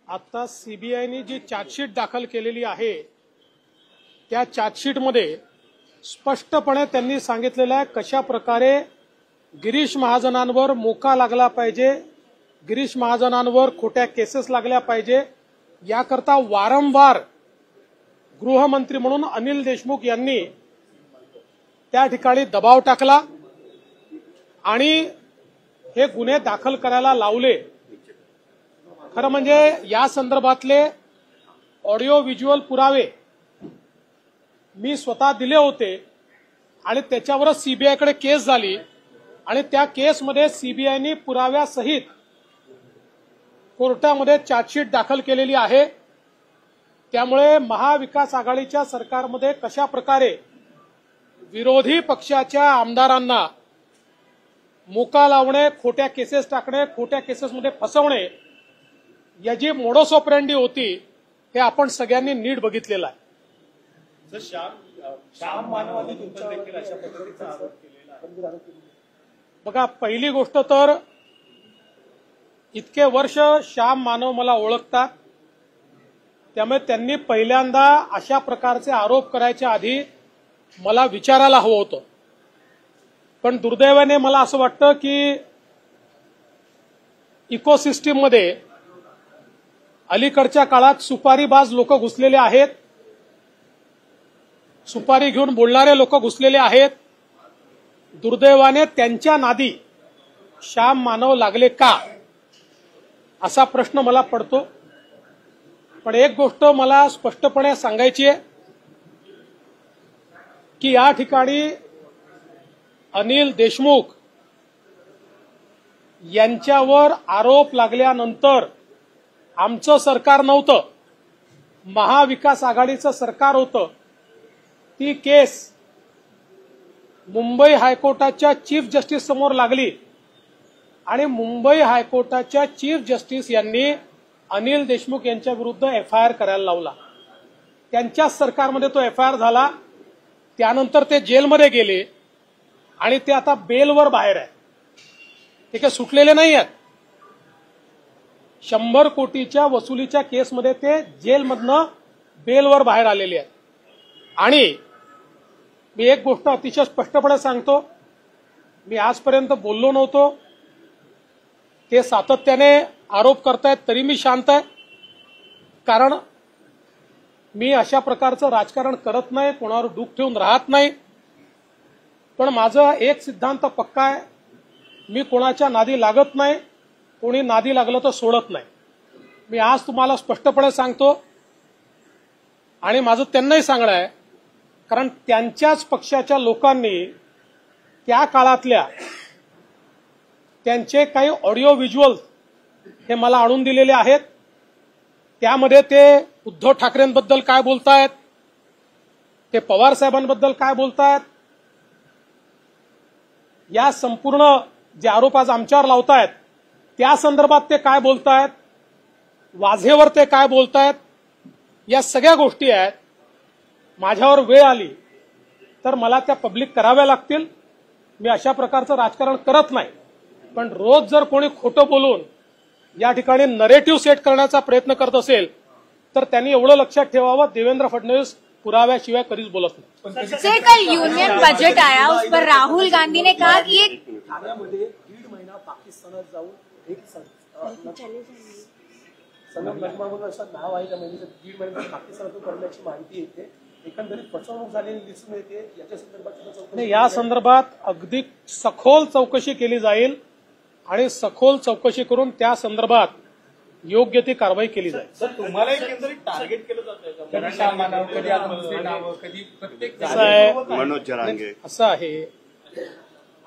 आता सीबीआयने जी चार्जशीट दाखल केलेली आहे त्या चार्जशीटमध्ये स्पष्टपणे त्यांनी सांगितलेलं आहे कशा प्रकारे गिरीश महाजनांवर मोका लागला पाहिजे, गिरीश महाजनांवर खोट्या केसेस लागल्या पाहिजे, याकरता वारंवार गृहमंत्री म्हणून अनिल देशमुख यांनी त्या ठिकाणी दबाव टाकला आणि हे गुन्हे दाखल करायला लावले। खरं म्हणजे या संदर्भातले ऑडिओ व्हिज्युअल पुरावे मी स्वतः दिले होते आणि त्याच्यावरच सीबीआयकडे केस झाली आणि त्या केसमध्ये सीबीआयने पुराव्यासहित कोर्टामध्ये चार्जशीट दाखल केलेली आहे। त्यामुळे महाविकास आघाडीच्या सरकारमध्ये कशा प्रकारे विरोधी पक्षाच्या आमदारांना मोका लावणे, खोट्या केसेस टाकणे, खोट्या केसेसमध्ये फसवणे याची मोडस ऑपरेंडी होती हे आपण सगळ्यांनी नीट बघितलेलं आहे। श्याम मानवाने तुमच्यावर देखील अशा पद्धतीचा आरोप केलेला आहे। बघा, पहिली गोष्ट तर इतके वर्ष श्याम मानव मला ओळखतात, त्यामुळे त्यांनी पहिल्यांदा अशा प्रकारचे आरोप करायच्या आधी मला विचारायला हवं होतं। पण दुर्दैवाने मला असं वाटतं की इकोसिस्टीममध्ये अलीकडच्या काळात सुपारीबाज लोक घुसलेले आहेत, सुपारी घेऊन बोलणारे लोक घुसलेले आहेत। दुर्दैवाने त्यांच्या नादी श्याम मानव लागले का असा प्रश्न मला पडतो। पण एक गोष्ट मला स्पष्टपणे सांगायची आहे की या ठिकाणी अनिल देशमुख यांच्यावर आरोप लागल्यानंतर आमचं सरकार नव्हतं, महाविकास आघाडीचं सरकार होतं। ती केस मुंबई हायकोर्टाच्या चीफ जस्टिस समोर लागली आणि मुंबई हायकोर्टाच्या चीफ जस्टिस यांनी अनिल देशमुख यांच्या विरुद्ध एफआयआर करायला लावला। त्यांच्याच सरकारमध्ये तो एफआयआर झाला, त्यानंतर ते जेलमध्ये गेले आणि ते आता बेलवर बाहेर आहे। ते काही सुटलेले नाही आहेत। 100 कोटीच्या वसुलीच्या केसमध्ये ते जेलमधनं बेलवर बाहेर आलेले आहेत। आणि मी एक गोष्ट अतिशय स्पष्टपणे सांगतो, मी आजपर्यंत बोललो नव्हतो, ते सातत्याने आरोप करतायत तरी मी शांत आहे, कारण मी अशा प्रकारचं राजकारण करत नाही, कोणावर डूख ठेवून राहत नाही। पण माझा एक सिद्धांत पक्का आहे, मी कोणाच्या नादी लागत नाही, कोणी नादी लागलं तर सोडत नाही। मी आज तुम्हाला स्पष्टपणे सांगतो आणि माझं त्यांनाही सांगणं आहे, कारण त्यांच्याच पक्षाच्या लोकांनी त्या काळातल्या त्यांचे काही ऑडिओ व्हिज्युअल हे मला आणून दिलेले आहेत। त्यामध्ये ते उद्धव ठाकरेंबद्दल काय बोलतायत, ते पवार साहेबांबद्दल काय बोलतायत, या संपूर्ण जे आरोप आज आमच्यावर लावतायत त्या संदर्भात ते काय बोलतायत, वाझेवर ते काय बोलतायत, या सगळ्या गोष्टी आहेत। माझ्यावर वेळ आली तर मला त्या पब्लिक कराव्या लागतील। मी अशा प्रकारचं राजकारण करत नाही, पण रोज जर कोणी खोटं बोलून या ठिकाणी नरेटिव्ह सेट करण्याचा प्रयत्न करत असेल तर त्यांनी एवढं लक्षात ठेवावं, देवेंद्र फडणवीस पुराव्याशिवाय कधीच बोलत नाही। सर, कल यूनियन बजट आया, उस पर राहुल गांधी ने कहा कि ठाण्यामध्ये 1.5 महिना पाकिस्तानात जाऊन एक सनम नजमाबुल असं नाव आहे, त्या महिन्याचं 1.5 महिना पाकिस्तानातून करण्याची माहिती येते। एकंदरीत फसवणूक झालेली दिसून येते। याच्या संदर्भात नाही, या संदर्भात अगदी सखोल चौकशी केली जाईल आणि सखोल चौकशी करून त्या संदर्भात योग्य ती कारवाई केली जाईल। सर, तुम्हाला एकंदरीत टार्गेट केलं जातं मनोज जरांगे असं आहे,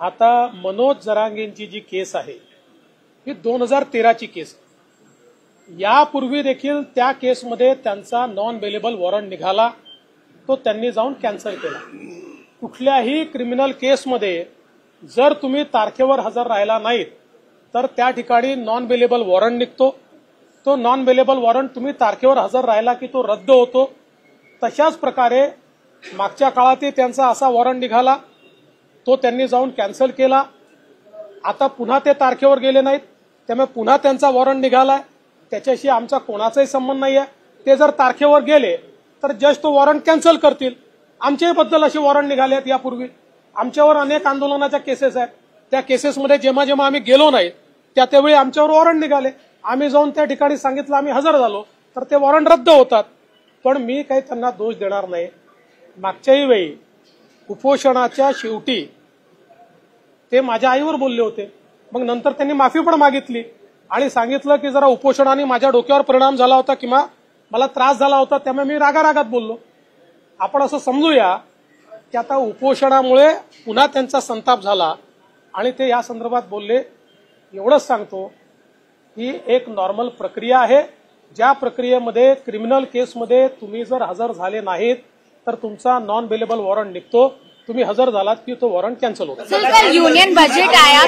आता मनोज जरांगेंची जी केस आहे ही 2013ची केस आहे। यापूर्वी देखील त्या केसमध्ये त्यांचा नॉन बेलेबल वॉरंट निघाला, तो त्यांनी जाऊन कॅन्सल केला। कुठल्याही क्रिमिनल केसमध्ये जर तुम्ही तारखेवर हजर राहिला नाहीत तर त्या ठिकाणी नॉन बेलेबल वॉरंट निघतो। तो नॉन बेलेबल वॉरंट तुम्ही तारखेवर हजर राहिला की तो रद्द होतो। तशाच प्रकारे मागच्या काळातही त्यांचा असा वॉरंट निघाला, तो त्यांनी जाऊन कॅन्सल केला। आता पुन्हा ते तारखेवर गेले नाहीत, त्यामुळे पुन्हा त्यांचा वॉरंट निघालाय, त्याच्याशी आमचा कोणाचाही संबंध नाही आहे. ते जर तारखेवर गेले तर जज तो वॉरंट कॅन्सल करतील. आमच्याही बद्दल असे वॉरंट निघाले आहेत यापूर्वी. आमच्यावर अनेक आंदोलनाच्या केसेस आहेत. त्या केसेसमध्ये जेव्हा जेव्हा आम्ही गेलो नाही त्यावेळी आमच्यावर वॉरंट निघाले. आम्ही जाऊन त्या ठिकाणी सांगितलं आम्ही हजर झालो तर ते वॉरंट रद्द होतात. पण मी काही त्यांना दोष देणार नाही. मागच्याही वेळी उपोषणाच्या शेवटी ते माझ्या आईवर बोलले होते. मग नंतर त्यांनी माफी पण मागितली आणि सांगितलं की जरा उपोषणाने माझ्या डोक्यावर परिणाम झाला होता किंवा मला त्रास झाला होता त्यामुळे मी रागारागात बोललो. आपण असं समजूया की आता उपोषणामुळे पुन्हा त्यांचा संताप झाला आणि ते या संदर्भात बोलले. एवढंच सांगतो ही एक नॉर्मल प्रक्रिया आहे. ज्या प्रक्रियेमध्ये क्रिमिनल केसमध्ये तुम्ही जर हजर झाले नाहीत तर तुमचा नॉन बेलेबल वॉरंट निघतो. तुम्ही हजर झालात की तो वॉरंट कॅन्सल होतो. सर युनियन बजेट आया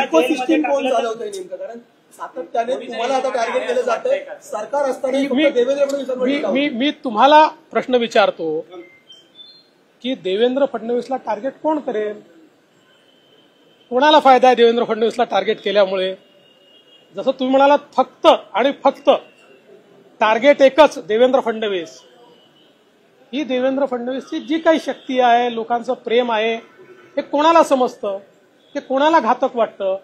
इकोसिस्टम कोण चालवतंय नेमकं? कारण सातत्याने तुम्हाला आता टार्गेट केलं जातंय. सरकार असताना फक्त देवेंद्र फडणवीस मी तुम्हाला प्रश्न विचारतो की देवेंद्र फडणवीसला टार्गेट कोण करेल? कोणाला फायदा आहे देवेंद्र फडणवीसला टार्गेट केल्यामुळे? जसं तुम्ही म्हणालात फक्त आणि फक्त टार्गेट एकच देवेंद्र फडणवीस. ही देवेंद्र फडणवीसची जी काही शक्ती आहे, लोकांचं प्रेम आहे, हे कोणाला समजतं? हे कोणाला घातक वाटतं?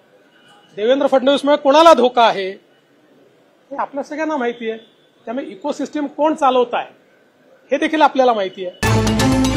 देवेंद्र फडणवीसमुळे कोणाला धोका आहे हे आपल्या सगळ्यांना माहिती आहे. त्यामुळे इकोसिस्टम कोण चालवत आहे हे देखील आपल्याला माहिती आहे.